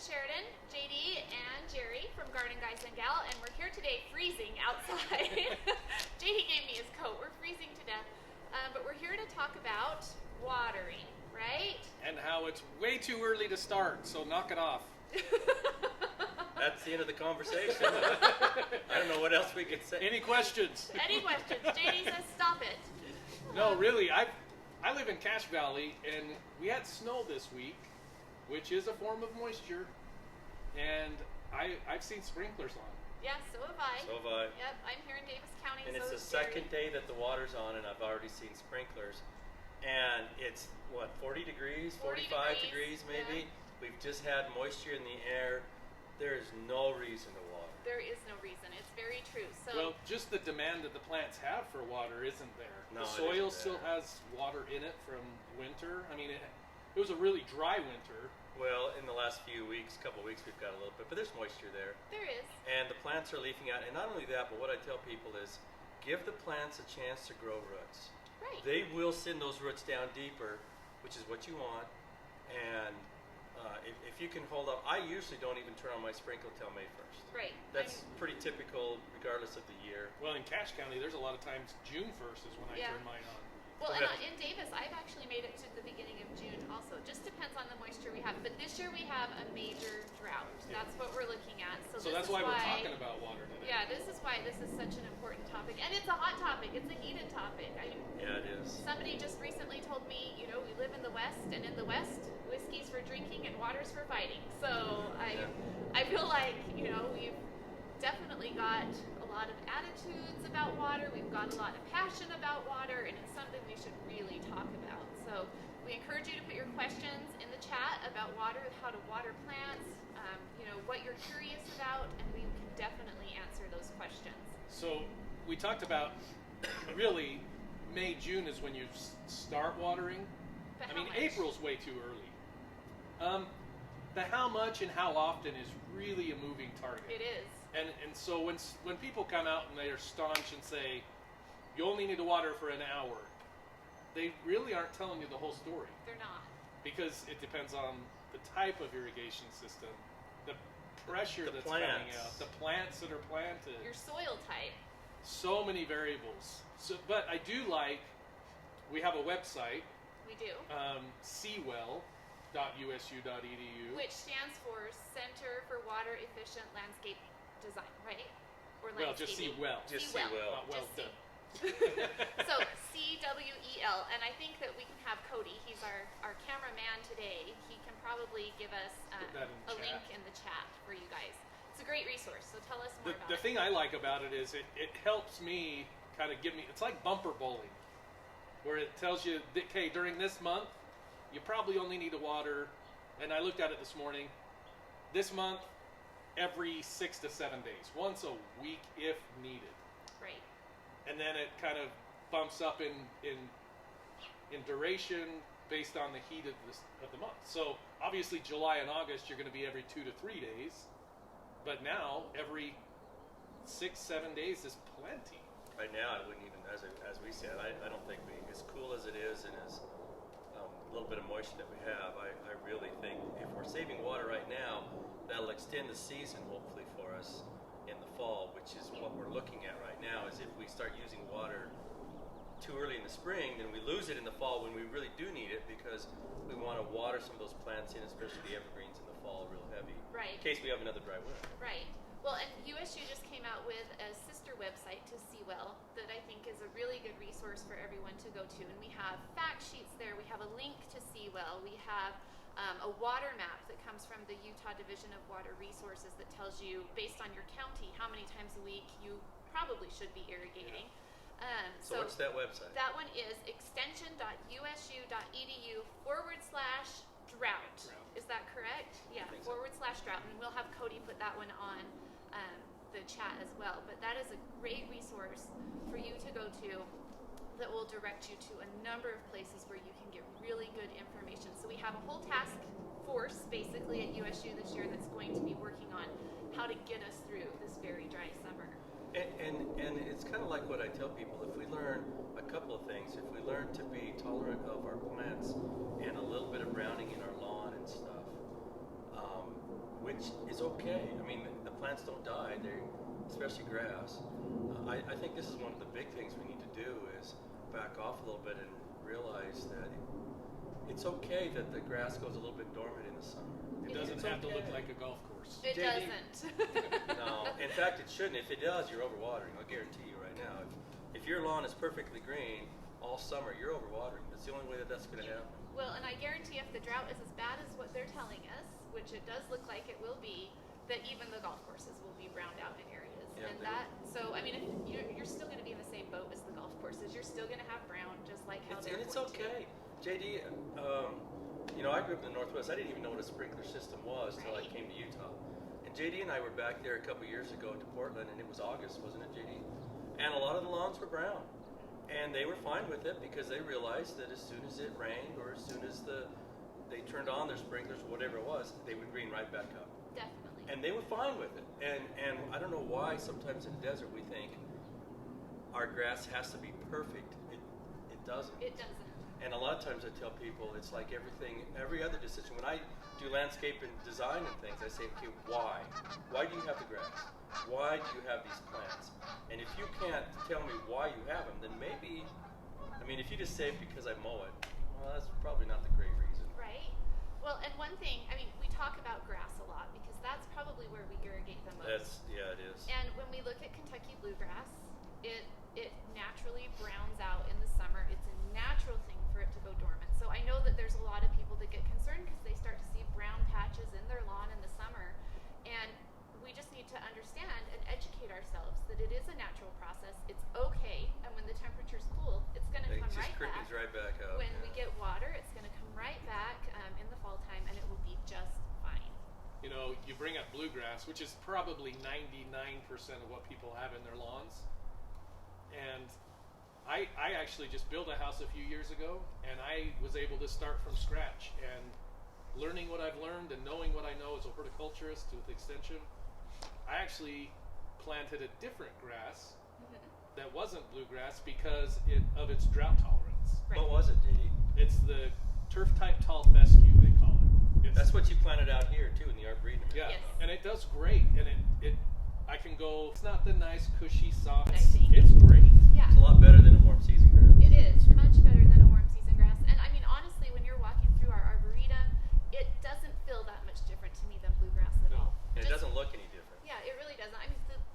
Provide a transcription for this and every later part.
Sheridan, JD, and Jerry from Garden Guys and Gal, and we're here today freezing outside. JD gave me his coat. We're freezing to death. But we're here to talk about watering, right? And how it's way too early to start, so knock it off. That's the end of the conversation. I don't know what else we could say. Any questions? Any questions? JD says stop it. No, really, I live in Cache Valley, and we had snow this week, which is a form of moisture, and I've seen sprinklers on. Yeah, so have I. So have I. Yep, I'm here in Davis County. And so it's the is Jerry. second day that the water's on, and I've already seen sprinklers. And it's, 40 degrees, 45 degrees maybe? Yeah. We've just had moisture in the air. There is no reason to water. There is no reason. It's very true. So Well, just the demand that the plants have for water isn't there. No, the it soil isn't still there. has water in it from winter. I mean, it was a really dry winter. Well, in the last couple of weeks, we've got a little bit, but there's moisture there. there is. And the plants are leafing out. And not only that, but what I tell people is give the plants a chance to grow roots. Right. They will send those roots down deeper, which is what you want. And if you can hold up, I usually don't even turn on my sprinkler till May 1st. Right. That's pretty typical regardless of the year. Well, in Cache County, there's a lot of times June 1st is when I Yeah. turn mine on. Well, Okay. and in Davis, I've actually made it to the beginning of June also. Just depends on the moisture we have. But this year we have a major drought. Yeah. That's what we're looking at. So this That's is why we're talking about water today. Yeah, this is why this is such an important topic. And it's a hot topic. It's a heated topic. Yeah, it is. Somebody just recently told me, we live in the West, and in the West, whiskey's for drinking and water's for fighting. So I feel like, we've definitely got a lot of attitudes about water. We've got a lot of passion about water, and it's something we should really talk about. So we encourage you to put your questions in the chat about water, how to water plants, what you're curious about, and we can definitely answer those questions. So we talked about really May, June is when you start watering. But I how mean, much? April's way too early. The how much and how often is really a moving target. It is. And so when people come out and they are staunch and say, you only need to water for an hour, they really aren't telling you the whole story. They're not. Because it depends on the type of irrigation system, the pressure The that's plants. coming out, the plants that are planted. Your soil type. So many variables. But I do like, we have a website, We do. seawell.usu.edu. Which stands for Center for Water Efficient Landscape Design, right? Or Well, just see landscaping. well. Just See see well. well. Well Just done. So CWEL, and I think that we can have Cody. He's our cameraman today. He can probably give us Put that in the a chat. link in the chat for you guys. It's a great resource. So tell us more about The it. thing I like about it is it helps me kind of give me, it's like bumper bowling, where it tells you, okay, during this month, you probably only need to water, and I looked at it this morning, this month, every 6 to 7 days, once a week if needed. Right. And then it kind of bumps up in duration based on the heat of the month. So obviously July and August, you're going to be every 2 to 3 days, but now every 6-7 days is plenty. Right now, I wouldn't even, as we said, I don't think as cool as it is and as little bit of moisture that we have, I really think if we're saving water right now, that'll extend the season hopefully for us in the fall, which is what we're looking at right now. Is if we start using water too early in the spring, then we lose it in the fall when we really do need it, because we want to water some of those plants in, especially the evergreens in the fall, real heavy. Right. In case we have another dry winter. Right. Well, and USU just came out with a sister website to Seawell that I think is a really good resource for everyone to go to. And we have fact sheets there. We have a link to Seawell. We have a water map that comes from the Utah Division of Water Resources that tells you, based on your county, how many times a week you probably should be irrigating. So what's that website? That one is extension.usu.edu/drought. Is that correct? Yeah, I think so. /drought. And we'll have Cody put that one on the chat as well. But that is a great resource for you to go to that will direct you to a number of places where you can get really good information. So we have a whole task force basically at USU this year that's going to be working on how to get us through this very dry summer. And it's kind of like what I tell people. If we learn a couple of things, if we learn to be tolerant of our plants and a little bit of browning in our lawn and stuff, plants don't die. Especially grass. I think this is one of the big things we need to do is back off a little bit and realize that it's okay that the grass goes a little bit dormant in the summer. It doesn't have to look like a golf course. It JD? doesn't. No, in fact, it shouldn't. If it does, you're overwatering. I'll guarantee you right now. If your lawn is perfectly green all summer, you're overwatering. That's the only way that's going to happen. Well, and I guarantee if the drought is as bad as what they're telling us, which it does look like it will be, that even the golf courses will be browned out in areas. Yeah, And that, so I mean, if you're still going to be in the same boat as the golf courses. You're still going to have brown, just like how they're And it's going okay. JD, I grew up in the Northwest. I didn't even know what a sprinkler system was till I came to Utah. And JD and I were back there a couple years ago to Portland, and it was August, wasn't it, JD? And a lot of the lawns were brown. And they were fine with it because they realized that as soon as it rained or as soon as they turned on their sprinklers or whatever it was, they would green right back up. Definitely. And they were fine with it. And I don't know why sometimes in the desert we think our grass has to be perfect. It doesn't. It doesn't. And a lot of times I tell people it's like every other decision. When I do landscape and design and things, I say, okay, why? Why do you have the grass? Why do you have these plants? And if you can't tell me why you have them, then maybe, if you just say because I mow it, well, that's probably not the great reason. Right. Well, and one thing, we talk about grass a lot because that's probably where we irrigate the most. It is. And when we look at Kentucky bluegrass, it naturally browns out in the summer. It's a natural thing for it to go dormant. So I know that there's a lot of people that get concerned because they start to see brown patches in their lawn in the summer. And we just need to understand and educate ourselves that it is a natural process. It's okay. And when the temperature's cool, it's going to come right back. It just right back up. When we get water, it's going to come right back in the fall time, and it will be just fine. You bring up bluegrass, which is probably 99% of what people have in their lawns. And I actually just built a house a few years ago, and I was able to start from scratch. And learning what I've learned and knowing what I know as a horticulturist with extension, I actually planted a different grass that wasn't bluegrass because of its drought tolerance. Right. What was it, JD? It's the turf-type tall fescue, they call it. That's what you planted out here, too, in the Arboretum. Yeah, Yes. and it does great. And I can go, it's not the nice, cushy, soft. I think. It's great. Yeah. It's a lot better than a warm season grass. It is much better than a warm season grass. And honestly, when you're walking through our arboretum, it doesn't feel that much different to me than bluegrass at all. And it doesn't look any different. Yeah, it really doesn't.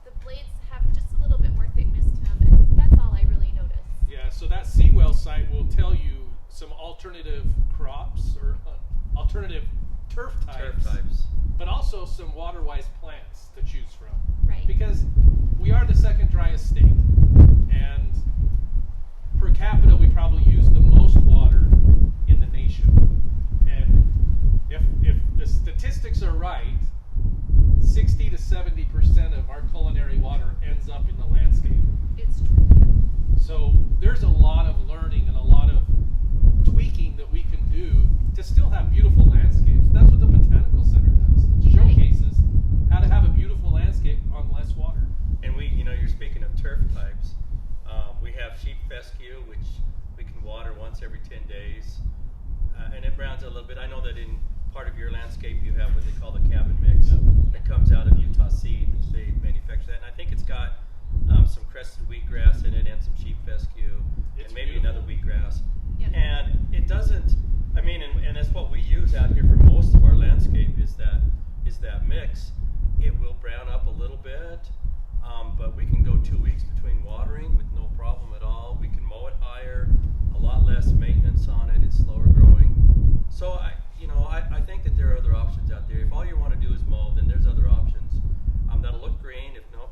The blades have just a little bit more thickness to them, and that's all I really notice. Yeah, so that Seawell site will tell you some alternative crops or alternative turf types, but also some water-wise plants to choose from. Right. Because we are the second driest state, and per capita we probably use the most water in the nation. And if the statistics are right, 60 to 70% of our culinary water ends up in the landscape. It's true. Yeah. So there's a lot of learning and a lot of tweaking that we can do to still have beautiful landscapes. That's what the Botanical Center does. It showcases how to have a beautiful landscape on less water. And you're speaking of turf types. We have sheep fescue, which we can water once every 10 days. And it browns a little bit. I know that in part of your landscape you have what they call the cabin mix that comes out of Utah seed. They manufacture that. And I and it's got some crested wheatgrass in it and some sheep fescue and maybe another wheatgrass. Yep. And it doesn't, I mean, and that's what we use out here for most of our landscape is that mix. It will brown up a little bit, but we can go 2 weeks between watering with no problem at all. We can mow it higher, a lot less maintenance on it. It's slower growing. So I think that there are other options out there. If all you want to do is mow, then there's other options that'll look green. If no,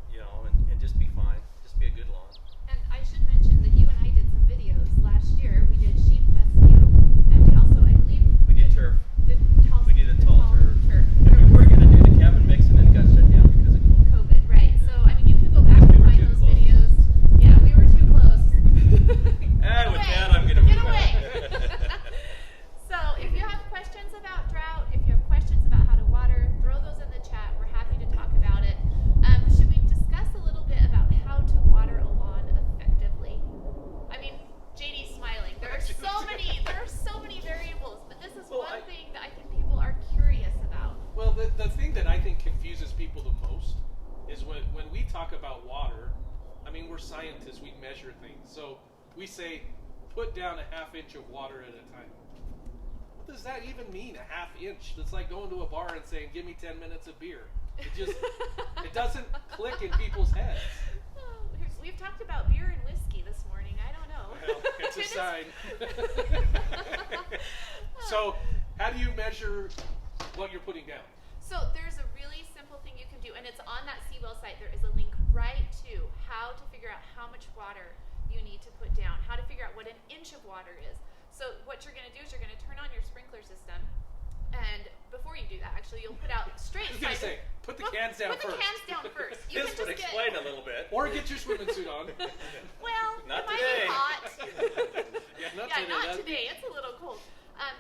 and just be fine. Just be a good lawn. And I should mention that you and I did some videos last year. We did sheep fescue, and we also, I believe, We did turf. The tall, We did a the tall turf. And we were going to do the cabin mix, and then it got shut down because of COVID. COVID, right? So I mean, you can go back and We were find too those close. videos. Yeah, we were too close. And with that, I'm going to Get move away. on. So if you have questions about drought, if you have questions about how to water, throw those in the chat. We're happy to talk about it. Should we say put down a half inch of water at a time. What does that even mean, a half inch? That's like going to a bar and saying, give me 10 minutes of beer. It doesn't click in people's heads. We've talked about beer and whiskey this morning. I don't know. Well, it's a sign. So, how do you measure what you're putting down? So there's a really simple thing you can do, and it's on that Seawell site. There is a link right to how to figure out how much water you need to put down, how to figure out what an inch of water is. So what you're going to do is you're going to turn on your sprinkler system, and before you do that, actually, you'll put out straight. I was going to say, put the cans down first. Put the cans down first. You This would explain a little bit. Or get your swimming suit on. Well, Not it might today. be hot. Not Not today. today. It's a little cold.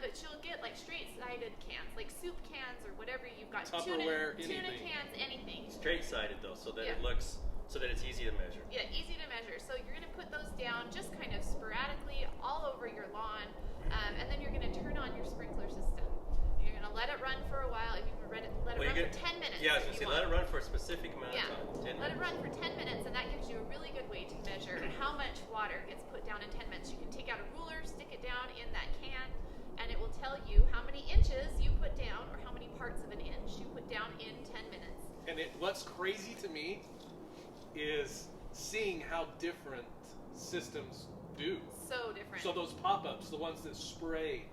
But you'll get like straight-sided cans, like soup cans or whatever you've got. Tupperware, tuna anything. cans, anything. Straight-sided though, so that Yeah. it looks, so that it's easy to measure. Yeah, easy to measure. So you're going to put those down just kind of sporadically all over your lawn, and then you're going to turn on your sprinkler system. You're going to let it run for a while. If you let it run for 10 minutes. Yeah, I was if going to say, you let it want. run for a specific amount Yeah, of time. 10 let it minutes. run for 10 minutes, and that gives you a really good way to measure how much water gets put down in 10 minutes. You can take out a ruler, stick it down in that can, and it will tell you how many inches you put down or how many parts of an inch you put down in 10 minutes. And what's crazy to me is seeing how different systems do. So different. So those pop-ups, the ones that spray,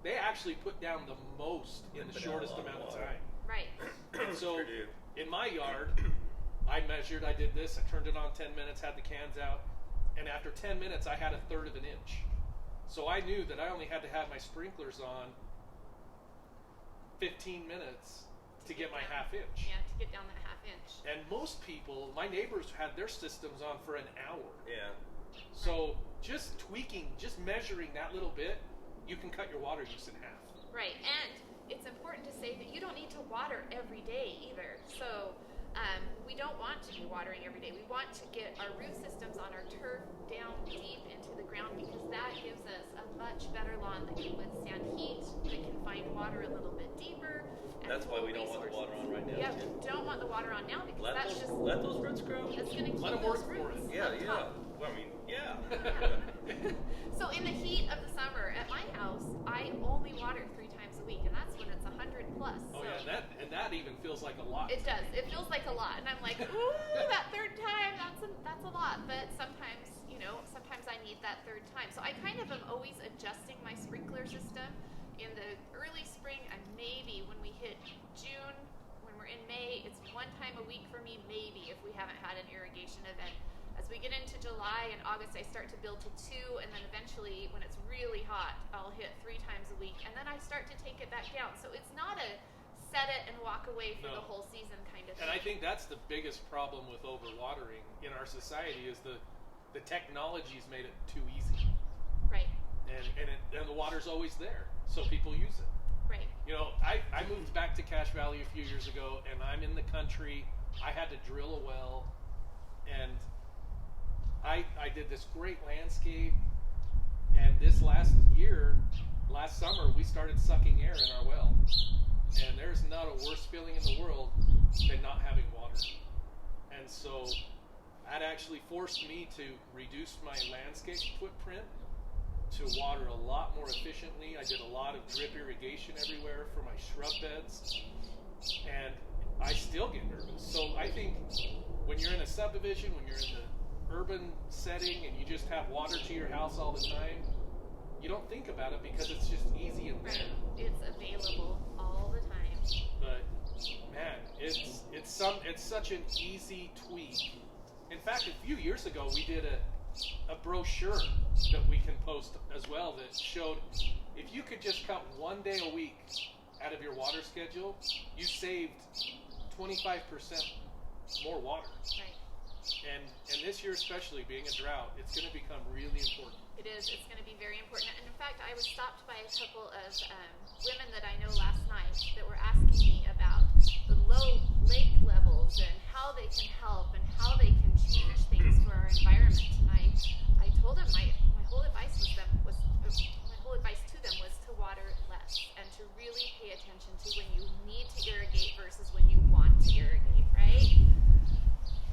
they actually put down the most in the Put down shortest a lot of amount of water. time. Right. And so Sure do. in my yard, I measured, I did this, I turned it on 10 minutes, had the cans out, and after 10 minutes I had a third of an inch. So I knew that I only had to have my sprinklers on 15 minutes to get my half inch. Yeah, to get down that half inch. And most people, my neighbors had their systems on for an hour. Yeah. So just tweaking, just measuring that little bit, you can cut your water use in half. Right, and it's important to say that you don't need to water every day either. So we don't want to be watering every day. We want to get our root systems on our turf down deep into the ground because that gives us a much better lawn that can withstand heat, that can find water a little bit deeper. And That's why full we don't want the resources. water on right now. Yeah, we don't want the water on now because that's just Let those roots grow. that's going to keep Let 'em those work for roots. it. Yeah, on yeah. top. Well, I mean, yeah. So in the heat of the summer at my house, I only water 3 times a week, and that's when it's 100 plus. Oh so yeah, that even feels like a lot. it does. It feels like a lot, and I'm like, ooh, that third time, that's a lot. But sometimes, sometimes I need that third time. So I kind of am always adjusting my sprinkler system in the early spring, and maybe when we hit June, when we're in May, it's 1 time a week for me, maybe if we haven't had an irrigation event. As we get into July and August, I start to build to 2, and then eventually, when it's really hot, I'll hit 3 times a week, and then I start to take it back down. So it's not a set it and walk away for No. the whole season kind of thing. And I think that's the biggest problem with overwatering in our society is the technology's made it too easy. Right, And the water's always there, so people use it. right. I moved back to Cache Valley a few years ago, and I'm in the country. I had to drill a well, and I did this great landscape. And this last summer, we started sucking air in our well. And there's not a worse feeling in the world than not having water. And so that actually forced me to reduce my landscape footprint, to water a lot more efficiently. I did a lot of drip irrigation everywhere for my shrub beds, and I still get nervous. So I think when you're in a subdivision, when you're in the urban setting and you just have water to your house all the time, you don't think about it because it's just easy and Right. there. It's available all the time. But man, it's such an easy tweak. In fact, a few years ago we did a brochure that we can post as well that showed if you could just cut 1 day a week out of your water schedule, you saved 25% more water. Right. And this year especially, being a drought, it's going to become really important. It is. It's going to be very important. And in fact, I was stopped by a couple of women that I know last night that were asking me about the low lake levels and how they can help and how they can change things for our environment. And I told them my whole advice to them was to water less and to really pay attention to when you need to irrigate versus when you want to irrigate, right?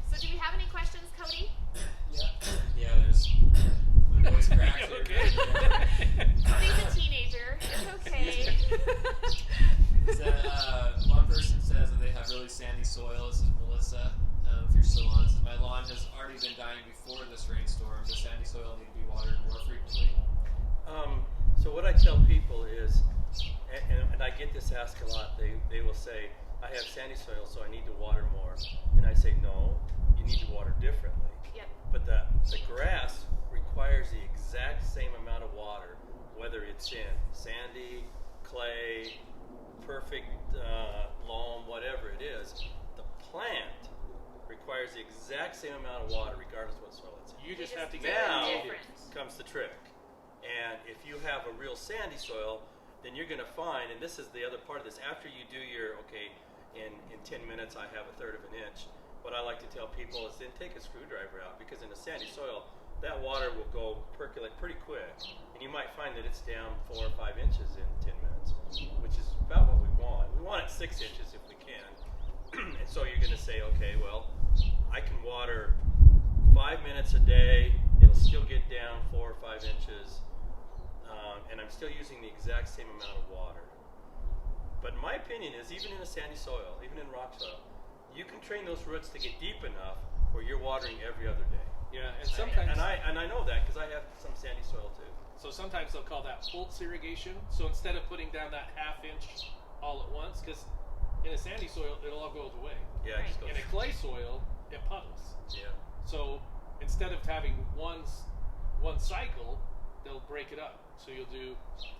So do we have any questions, Cody? Yeah, there's. My boys One person says that they have really sandy soil. This is Melissa. If you're still on, says, my lawn has already been dying before this rainstorm. Does sandy soil need to be watered more frequently? So what I tell people is, and I get this asked a lot, they will say, I have sandy soil, so I need to water more. And I say, no, you need to water differently. Yep. But the grass requires the exact same amount of water, whether it's in sandy, clay, perfect loam, whatever it is. The plant requires the exact same amount of water, regardless of what soil it's in. You just have to get Now different. comes the trick. And if you have a real sandy soil, then you're going to find, and this is the other part of this, after you do your, okay, in 10 minutes I have a third of an inch, what I like to tell people is then take a screwdriver out, because in a sandy soil, that water will go percolate pretty quick, and you might find that it's down 4 or 5 inches in 10 minutes, which is about what we want. We want it 6 inches if we can. And so you're going to say, okay, well, I can water 5 minutes a day, it'll still get down 4 or 5 inches, and I'm still using the exact same amount of water. But my opinion is, even in a sandy soil, even in rock soil, you can train those roots to get deep enough where you're watering every other day. Yeah, and sometimes And I know that because I have some sandy soil too. so sometimes they'll call that pulse irrigation. So instead of putting down that half inch all at once, because in a sandy soil it'll all go away. Yeah, it just goes. In a clay soil, it puddles. Yeah. So instead of having one cycle, they'll break it up. So you'll do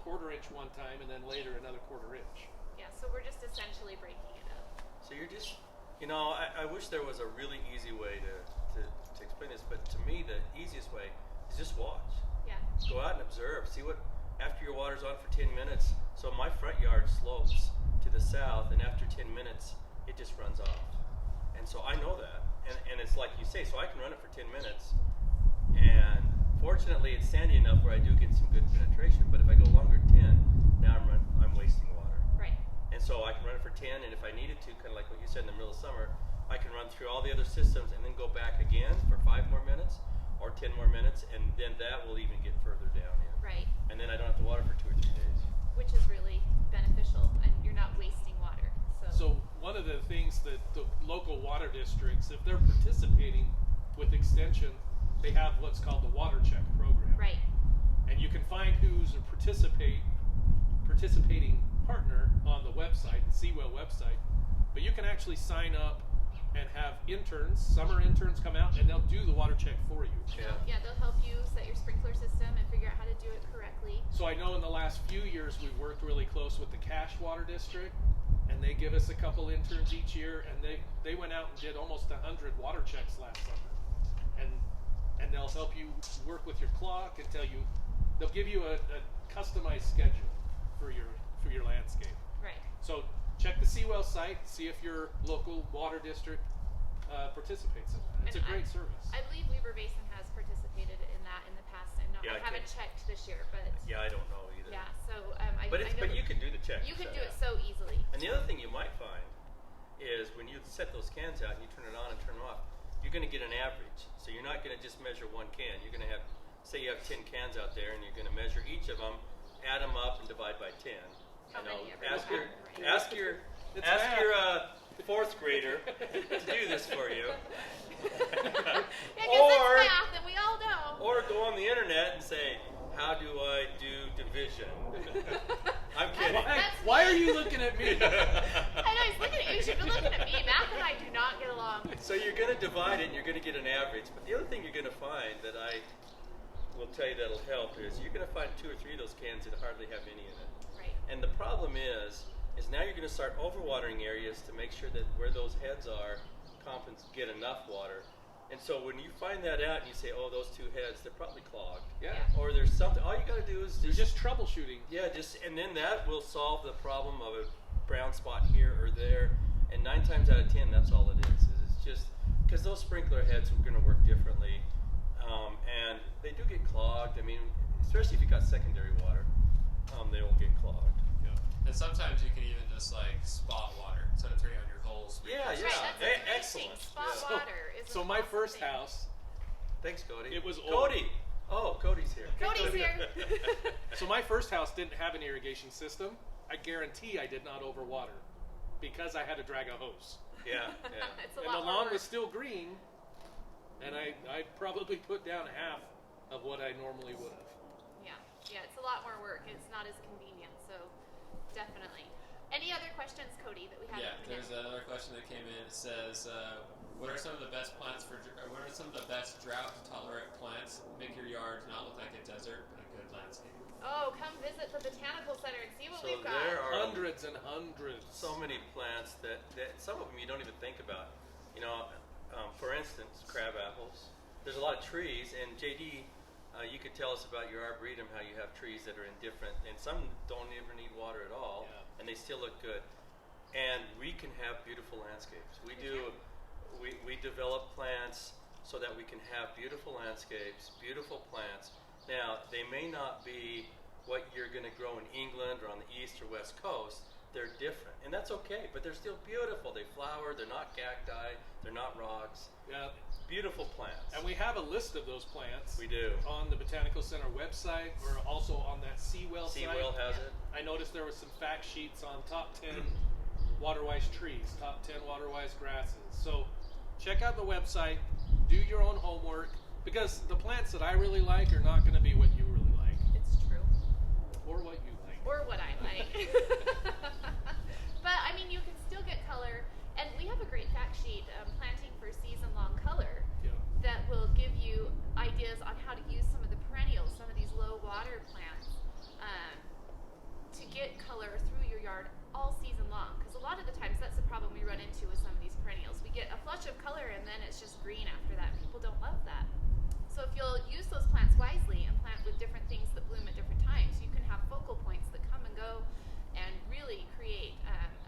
1/4 inch one time, and then later another 1/4 inch. Yeah, so we're just essentially breaking it up. So you're just, I wish there was a really easy way to explain this, but to me the easiest way is just watch. Yeah. Go out and observe. See what, after your water's on for 10 minutes, so my front yard slopes to the south, and after 10 minutes, it just runs off. And so I know that. And it's like you say, so I can run it for 10 minutes. And fortunately, it's sandy enough where I do get some good penetration, but if I go longer than 10, now I'm wasting water. Right. And so I can run it for 10, and if I needed to, kind of like what you said in the middle of summer, I can run through all the other systems and then go back again for 5 more minutes or 10 more minutes, and then that will even get further down in. Right. And then I don't have to water for 2 or 3 days. Which is really beneficial, and you're not wasting water. So one of the things that the local water districts, if they're participating with extension, they have what's called the water check program. Right. And you can find who's a participating partner on the website, the Seawell website. But you can actually sign up and have interns, summer interns, come out and they'll do the water check for you. Yeah, they'll help you set your sprinkler system and figure out how to do it correctly. So I know in the last few years we've worked really close with the Cache Water District, and they give us a couple interns each year, and they went out and did almost 100 water checks last summer. And they'll help you work with your clock and they'll give you a customized schedule for your landscape. Right. So check the Seawell site, see if your local water district participates in that. It's a great service. I believe Weber Basin has participated in that in the past. Yeah, I haven't checked this year, but Yeah, I don't know either. yeah. So But I know but you can do the check. you can do it so easily. And the other thing you might find is when you set those cans out and you turn it on and turn it off, you're going to get an average. So you're not going to just measure one can. You're going to have, say you have 10 cans out there, and you're going to measure each of them, add them up, and divide by 10. How many ever Ask you your have, ask your It's ask math. your fourth grader to do this for you. Yeah, 'cause Or- it's math, and we all know. Or go on the internet and say, how do I do division? I'm kidding. Why are you looking at me? I know he's looking at you. You should be looking at me. Math and I do not get along. So you're going to divide it and you're going to get an average. But the other thing you're going to find that I will tell you that'll help is you're going to find 2 or 3 of those cans that hardly have any in it. Right. And the problem is now you're going to start overwatering areas to make sure that where those heads are get enough water. And so when you find that out and you say, oh, those 2 heads, they're probably clogged. Yeah. Or there's something, all you got to do is You're just troubleshooting. yeah, and then that will solve the problem of a brown spot here or there. And 9 times out of 10, that's all it is. It's just because those sprinkler heads are going to work differently, and they do get clogged. I mean, especially if you got secondary water, they will get clogged. And sometimes you can even just like spot water instead of turning on your holes. Yeah, Right, yeah, that's a great excellent. thing. Spot Yeah. water is So an my awesome first thing. house, Thanks, Cody. it was old. Cody. Oh, Cody's here. Cody's here. So my first house didn't have an irrigation system, I guarantee I did not overwater because I had to drag a hose. Yeah. It's a And lot the more lawn work. was still green, and I probably put down half of what I normally would have. Yeah, it's a lot more work. It's not as convenient, so definitely. Any other questions, Cody, that we haven't? Yeah, there's another question that came in. It says, what are some of the best drought-tolerant plants? Make your yard not look like a desert, but a good landscape. Oh, come visit the Botanical Center and see what So we've got. there are Hundreds and hundreds. so many plants that some of them you don't even think about. You know, for instance, crab apples. There's a lot of trees, and JD, you could tell us about your arboretum, how you have trees that are in different, and some don't even need water at all, and they still look good. And we can have beautiful landscapes. We develop plants so that we can have beautiful landscapes, beautiful plants. Now, they may not be what you're going to grow in England or on the east or west coast. They're different, and that's okay, but they're still beautiful. They flower, they're not cacti, they're not rocks. Yeah. Beautiful plants. And we have a list of those plants. We do. On the Botanical Center website, or also on that Seawell site. Seawell has it. I noticed there was some fact sheets on top 10 water-wise trees, top 10 water-wise grasses. So check out the website, do your own homework, because the plants that I really like are not going to be what you really like. It's true. Or what you like. Or what I like. But, I mean, you can still get color. And we have a great fact sheet, Planting for Season-Long Color, Yeah. that will give you ideas on how to use some of the perennials, some of these low-water plants, to get color through your yard all season long. Because a lot of the times, that's the problem we run into with some of these perennials. We get a flush of color, and then it's just green after that. People don't love that. So if you'll use those plants wisely and plant with different things that bloom at different times, you can have focal points that come and go and really create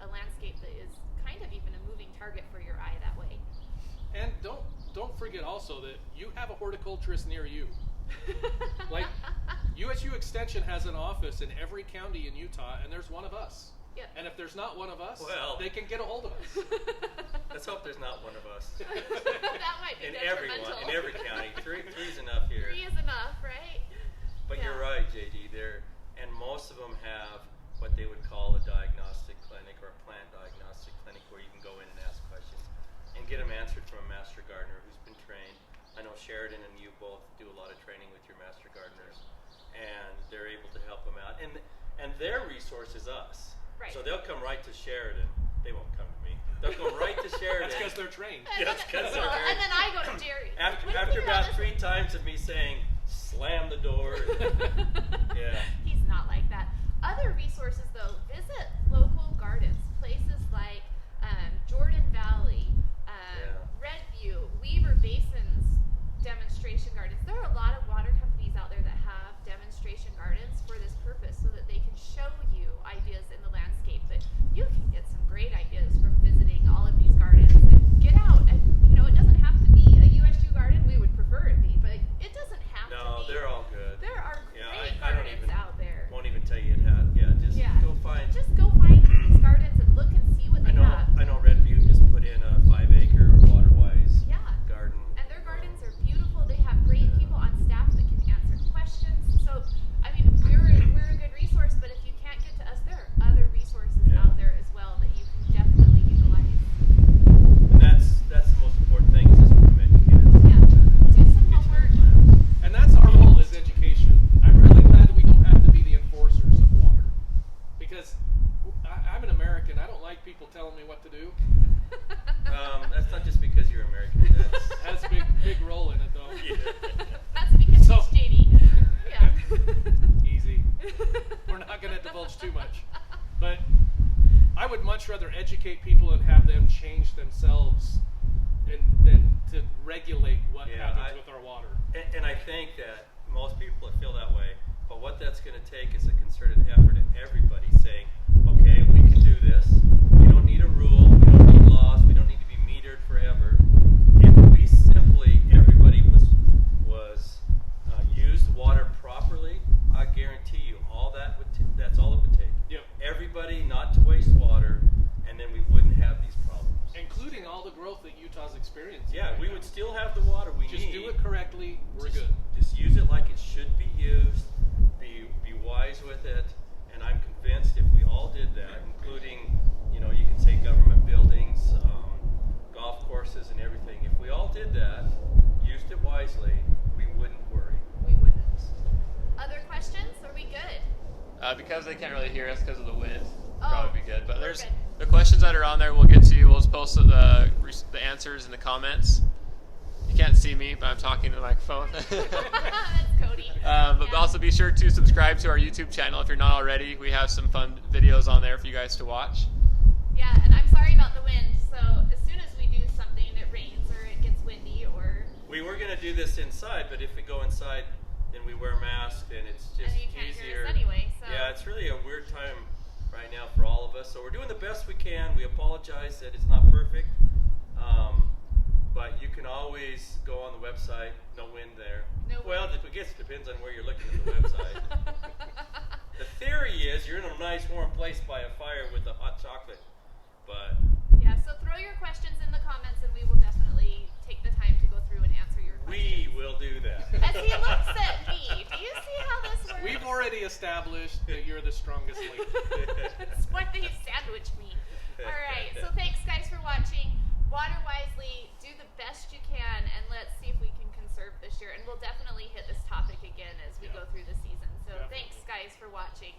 a landscape that is kind of even a moving target for your eye that way. And don't forget also that you have a horticulturist near you. Like, USU Extension has an office in every county in Utah, and there's one of us. Yeah. And if there's not one of us, Well, they can get a hold of us. Let's hope there's not one of us. That might be In detrimental. in every county. Three's enough here. 3 is enough, right? But Yeah. you're right, JD. And most of them have what they would call a diagnostic clinic or a plant diagnostic clinic where you can go in and ask questions and get them answered from a master gardener who's been trained. I know Sheridan and you both do a lot of training with your master gardeners, and they're able to help them out. And their resource is us. Right. So they'll come right to Sheridan. They won't come to me. They'll come right to Sheridan. That's because they're trained. And Yes, then, 'cause they're well, very- and then I go to Jerry. After Let's figure out about this 3 times of me saying, slam the door. Yeah. He's not like that. Other resources, though, visit local gardens, places like Jordan Valley, Redview, Weaver Basin's demonstration gardens. There are a lot of water companies out there that have demonstration gardens for this purpose so that they can show you ideas in the landscape. But you can get some great ideas from visiting all of these gardens and get out. And, you know, it doesn't have to be a USU garden. We would prefer it be, but it doesn't have to be. No, they're all good. There are great I don't gardens even, out there. won't even tell you it had. Yeah, just go find. Just go find these gardens and look and see what they have. I know Red Butte just put in a 5-acre water-wise Yeah. garden. And their gardens are beautiful. They have great people on staff that can answer questions. So, I mean, we're a good resource, but if you can't get to us, there are other resources out there as well that you can definitely utilize. And that's the most important thing is just become educated. Yeah. Do some Get your homework. plans. And that's our role is education. I'm really glad that we don't have to be the enforcers of water. Because I'm an American. I don't like people telling me what to do. That's not just because you're American. Has a big role in it, though. That's because So- it's JD. Yeah. Easy. We're not going to divulge too much. But I would much rather educate people and have them change themselves than to regulate what happens with our water. And I think that most people feel that way. But what that's going to take is a concerted effort of everybody saying, okay, we can do this. We don't need a rule. We don't need laws. We don't need to be metered forever. If we simply, everybody was used water properly, I guarantee you, that's all it would take. Yep. Everybody not to waste water, and then we wouldn't have these problems. Including all the growth that Utah's experiencing. Yeah, right we now. would still have the water we Just need. do it correctly. We're Just- good. Just use it like it should be used. Be wise with it. And I'm convinced if we all did they can't really hear us because of the wind. Oh, Probably be good. But we're there's good. the questions that are on there. We'll get to you. We'll just post the answers in the comments. You can't see me, but I'm talking to the microphone. That's Cody. But Yeah. also be sure to subscribe to our YouTube channel if you're not already. We have some fun videos on there for you guys to watch. Yeah, and I'm sorry about the wind. So as soon as we do something, it rains or it gets windy or We were gonna do this inside, but if we go inside, then we wear masks, and it's just and you can't easier. hear us anyway. So Yeah, it's really a weird time right now for all of us. So we're doing the best we can. We apologize that it's not perfect, but you can always go on the website. No wind there. No Well, wind. I guess it depends on where you're looking at the website. The theory is you're in a nice warm place by a fire with a hot chocolate, but yeah, so throw your questions in the comments, and we will definitely take the time to go through and answer your we questions. will do that. As he looks at me, do you see how this works? We've already established that you're the strongest link. It's what they sandwich me. All right, so thanks guys for watching. Water wisely, do the best you can, and let's see if we can conserve this year. And we'll definitely hit this topic again as we Yeah. go through the season. So Definitely. thanks guys for watching.